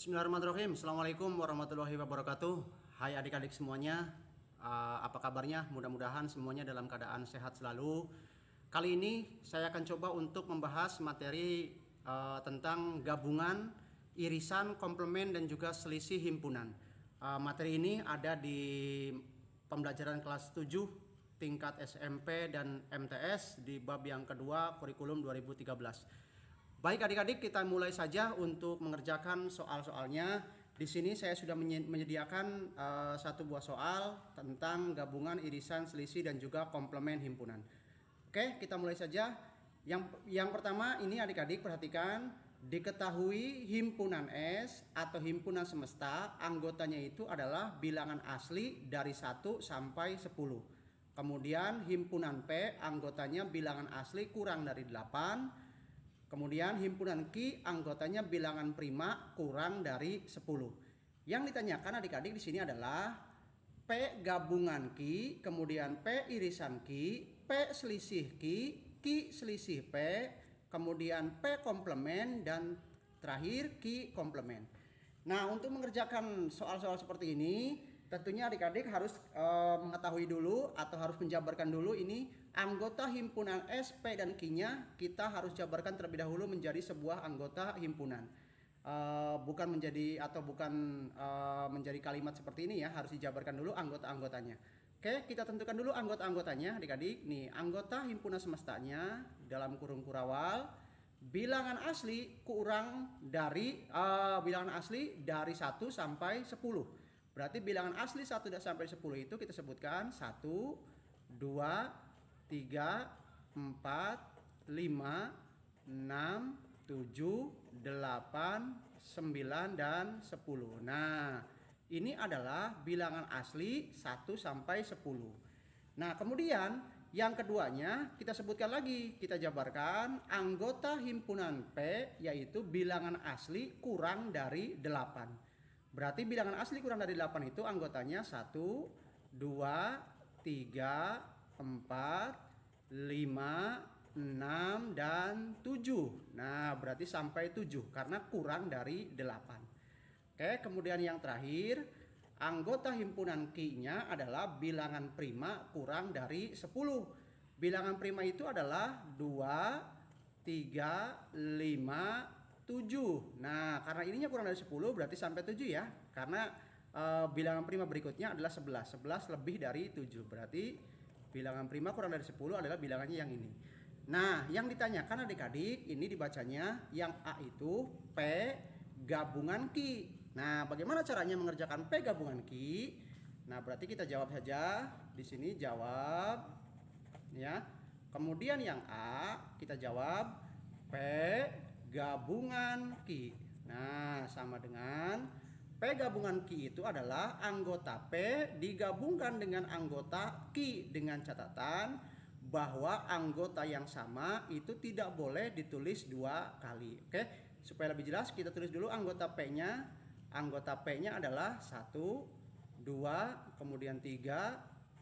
Bismillahirrahmanirrahim. Assalamualaikum warahmatullahi wabarakatuh. Hai adik-adik semuanya, apa kabarnya? Mudah-mudahan semuanya dalam keadaan sehat selalu. Kali ini saya akan coba untuk membahas materi tentang gabungan, irisan, komplement, dan juga selisih himpunan. Materi ini ada di pembelajaran kelas 7 tingkat SMP dan MTS di bab yang kedua kurikulum 2013. Baik adik-adik, kita mulai saja untuk mengerjakan soal-soalnya. Di sini saya sudah menyediakan satu buah soal tentang gabungan, irisan, selisih, dan juga komplement himpunan. Oke, kita mulai saja. Yang pertama ini adik-adik perhatikan, diketahui himpunan S atau himpunan semesta anggotanya itu adalah bilangan asli dari 1 sampai 10. Kemudian himpunan P anggotanya bilangan asli kurang dari 8. Kemudian himpunan Q anggotanya bilangan prima kurang dari 10. Yang ditanyakan adik-adik di sini adalah P gabungan Q, kemudian P irisan Q, P selisih Q, Q selisih P, kemudian P komplement, dan terakhir Q komplement. Nah, untuk mengerjakan soal-soal seperti ini, tentunya adik-adik harus mengetahui dulu atau harus menjabarkan dulu ini anggota himpunan S, P, dan Q-nya kita harus jabarkan terlebih dahulu menjadi sebuah anggota himpunan. Bukan menjadi kalimat seperti ini ya, harus dijabarkan dulu anggota-anggotanya. Oke, kita tentukan dulu anggota-anggotanya adik-adik. Nih, anggota himpunan semestanya dalam kurung kurawal bilangan asli kurang dari bilangan asli dari 1 sampai 10. Berarti bilangan asli 1 sampai 10 itu kita sebutkan 1, 2, 3, 4, 5, 6, 7, 8, 9, dan 10. Nah, ini adalah bilangan asli 1 sampai 10. Nah, kemudian yang keduanya kita sebutkan lagi, kita jabarkan anggota himpunan P yaitu bilangan asli kurang dari 8. Berarti bilangan asli kurang dari 8 itu anggotanya 1, 2, 3, 4, 5, 6, dan 7. Nah, berarti sampai 7 karena kurang dari 8. Oke, kemudian yang terakhir, anggota himpunan Q-nya adalah bilangan prima kurang dari 10. Bilangan prima itu adalah 2, 3, 5, 7. Nah, karena ininya kurang dari 10 berarti sampai 7 ya. Karena bilangan prima berikutnya adalah 11. 11 lebih dari 7. Berarti bilangan prima kurang dari 10 adalah bilangannya yang ini. Nah, yang ditanyakan adik-adik ini dibacanya yang A itu P gabungan Q. Nah, bagaimana caranya mengerjakan P gabungan Q? Nah, berarti kita jawab saja. Di sini jawab ya. Kemudian yang A kita jawab P gabungan Q. Nah, sama dengan P gabungan Q itu adalah anggota P digabungkan dengan anggota Q dengan catatan bahwa anggota yang sama itu tidak boleh ditulis 2 kali. Oke, supaya lebih jelas kita tulis dulu anggota P-nya. Anggota P-nya adalah 1, 2, kemudian 3,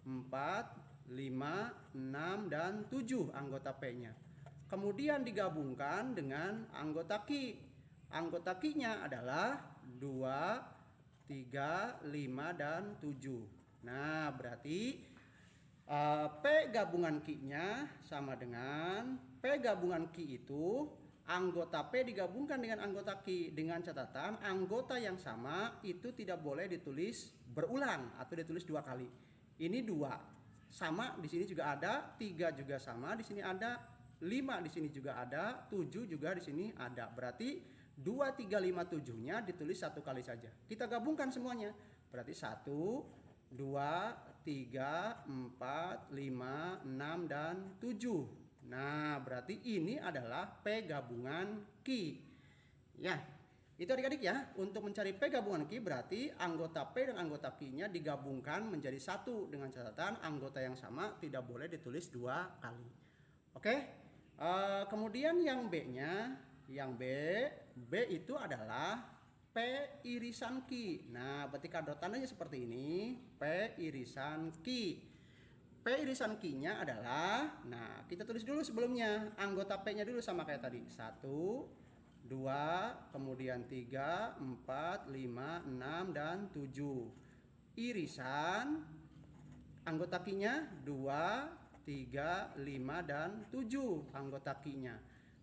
4, 5, 6, dan 7 anggota P-nya. Kemudian digabungkan dengan anggota Q. Anggota Q-nya adalah 2, 3, 5, dan 7. Nah, berarti P gabungan Q-nya sama dengan P gabungan Q itu anggota P digabungkan dengan anggota Q dengan catatan anggota yang sama itu tidak boleh ditulis berulang atau ditulis 2 kali. Ini 2. Sama di sini juga ada, 3 juga sama di sini ada, 5 di sini juga ada, 7 juga di sini ada. Berarti 2, 3, 5, 7-nya ditulis 1 kali saja. Kita gabungkan semuanya. Berarti 1, 2, 3, 4, 5, 6, dan 7. Nah, berarti ini adalah P gabungan Q. Ya, itu adik-adik ya. Untuk mencari P gabungan Q berarti anggota P dan anggota Q-nya digabungkan menjadi 1 dengan catatan anggota yang sama tidak boleh ditulis 2 kali. Oke. Kemudian yang B-nya, yang B itu adalah P irisan Q. Nah, berarti kado tandanya seperti ini, P irisan Q. P irisan Q-nya adalah, nah kita tulis dulu sebelumnya anggota P-nya dulu sama kayak tadi, 1, 2, kemudian 3, 4, 5, 6, dan 7. Irisan anggota Q-nya 2, 3, 5, dan 7 anggota Q-nya.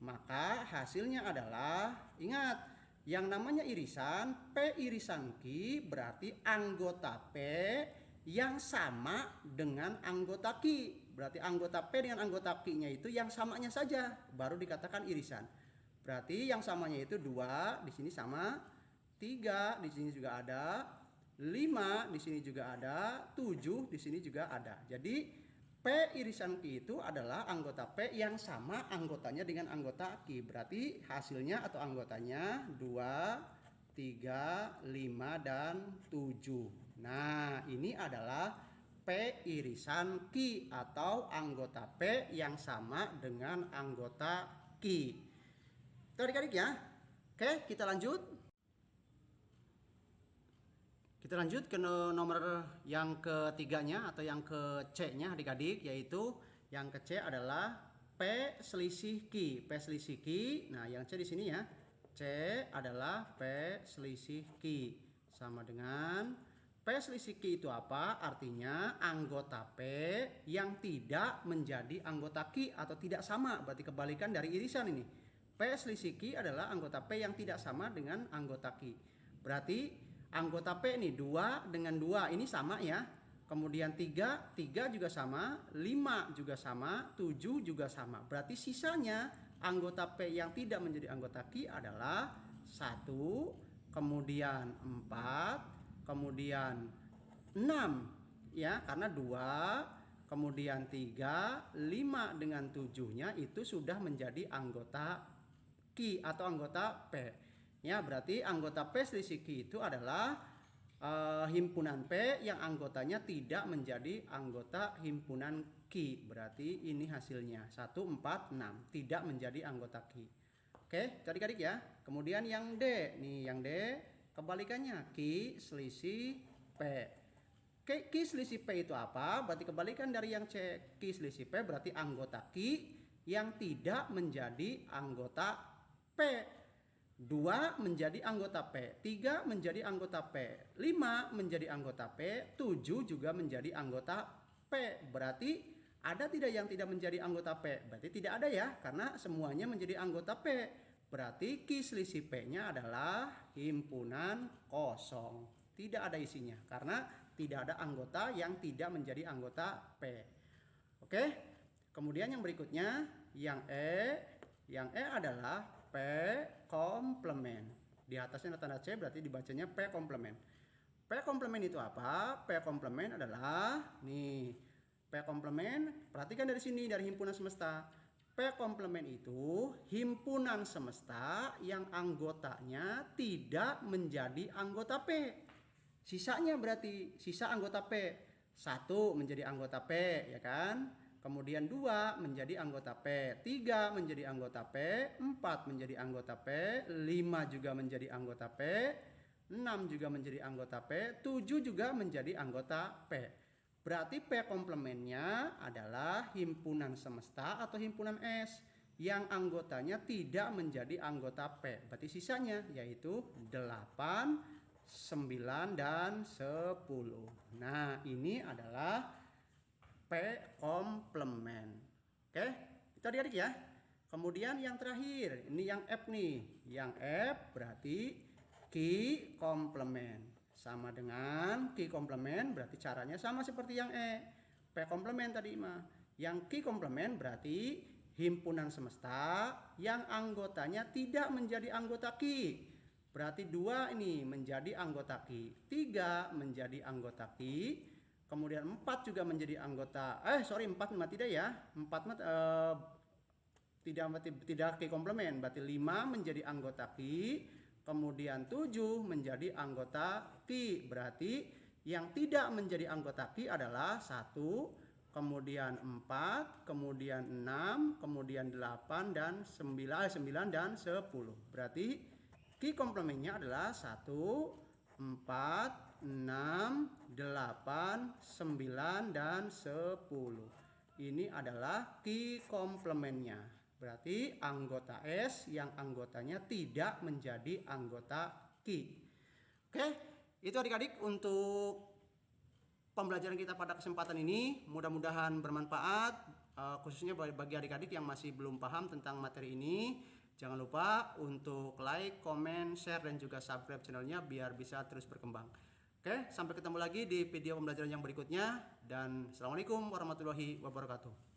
Maka hasilnya adalah, ingat, yang namanya irisan, P irisan Q berarti anggota P yang sama dengan anggota Q. Berarti anggota P dengan anggota Q-nya itu yang samanya saja, baru dikatakan irisan. Berarti yang samanya itu 2, di sini sama, 3, di sini juga ada, 5, di sini juga ada, 7, di sini juga ada. Jadi P irisan Q itu adalah anggota P yang sama anggotanya dengan anggota Q. Berarti hasilnya atau anggotanya 2, 3, 5, dan 7. Nah, ini adalah P irisan Q atau anggota P yang sama dengan anggota Q. Itu adik-adik ya. Oke, kita lanjut. Kita lanjut ke nomor yang ketiganya atau yang ke C-nya adik-adik, yaitu yang ke C adalah P selisih Q. P selisih Q. Nah, yang C di sini ya. C adalah P selisih Q. Sama dengan P selisih Q itu apa? Artinya anggota P yang tidak menjadi anggota Q atau tidak sama. Berarti kebalikan dari irisan ini. P selisih Q adalah anggota P yang tidak sama dengan anggota Q. Berarti anggota P ini 2 dengan 2 ini sama ya. Kemudian 3 juga sama, 5 juga sama, 7 juga sama. Berarti sisanya anggota P yang tidak menjadi anggota Q adalah 1, kemudian 4, kemudian 6 ya, karena 2, kemudian 3, 5 dengan 7-nya itu sudah menjadi anggota Q atau anggota P. Ya, berarti anggota P selisih Q itu adalah himpunan P yang anggotanya tidak menjadi anggota himpunan Q. Berarti ini hasilnya 1, 4, 6 tidak menjadi anggota Q. Oke, adik-adik ya. Kemudian yang D, nih yang D kebalikannya, Q selisih P. Q selisih P itu apa? Berarti kebalikan dari yang C. Q selisih P berarti anggota Q yang tidak menjadi anggota P. 2 menjadi anggota P, 3 menjadi anggota P, 5 menjadi anggota P, 7 juga menjadi anggota P. Berarti ada tidak yang tidak menjadi anggota P? Berarti tidak ada ya, karena semuanya menjadi anggota P. Berarti Q selisih P-nya adalah himpunan kosong. Tidak ada isinya, karena tidak ada anggota yang tidak menjadi anggota P. Oke, kemudian yang berikutnya, yang E. Yang E adalah P komplement. Di atasnya ada tanda C, berarti dibacanya P komplement. P komplement itu apa? P komplement adalah nih, P komplement, perhatikan dari sini, dari himpunan semesta. P komplement itu himpunan semesta yang anggotanya tidak menjadi anggota P. Sisanya berarti sisa anggota P. 1 menjadi anggota P, ya kan? Kemudian 2 menjadi anggota P, 3 menjadi anggota P, 4 menjadi anggota P, 5 juga menjadi anggota P, 6 juga menjadi anggota P, 7 juga menjadi anggota P. Berarti P komplementnya adalah himpunan semesta atau himpunan S yang anggotanya tidak menjadi anggota P. Berarti sisanya yaitu 8, 9, dan 10. Nah, ini adalah P komplement. Oke, itu adik-adik ya. Kemudian yang terakhir, ini yang F nih. Yang F berarti Q komplement. Sama dengan Q komplement berarti caranya sama seperti yang E. P komplement tadi mah. Yang Q komplement berarti himpunan semesta yang anggotanya tidak menjadi anggota Q. Berarti 2 ini menjadi anggota Q, 3 menjadi anggota Q. Kemudian 4 juga menjadi anggota, 4 mah tidak ya, 4 mah tidak Q komplement, berarti 5 menjadi anggota Q, kemudian 7 menjadi anggota Q, berarti yang tidak menjadi anggota Q adalah 1, kemudian 4, kemudian 6, kemudian 8, dan 9 dan 10. Berarti Q komplementnya adalah 1, 4, 6, 8, 9, dan 10. Ini adalah Q komplementnya. Berarti anggota S yang anggotanya tidak menjadi anggota Q. Oke, itu adik-adik untuk pembelajaran kita pada kesempatan ini. Mudah-mudahan bermanfaat, khususnya bagi adik-adik yang masih belum paham tentang materi ini. Jangan lupa untuk like, comment, share, dan juga subscribe channelnya biar bisa terus berkembang. Oke, sampai ketemu lagi di video pembelajaran yang berikutnya. Dan assalamualaikum warahmatullahi wabarakatuh.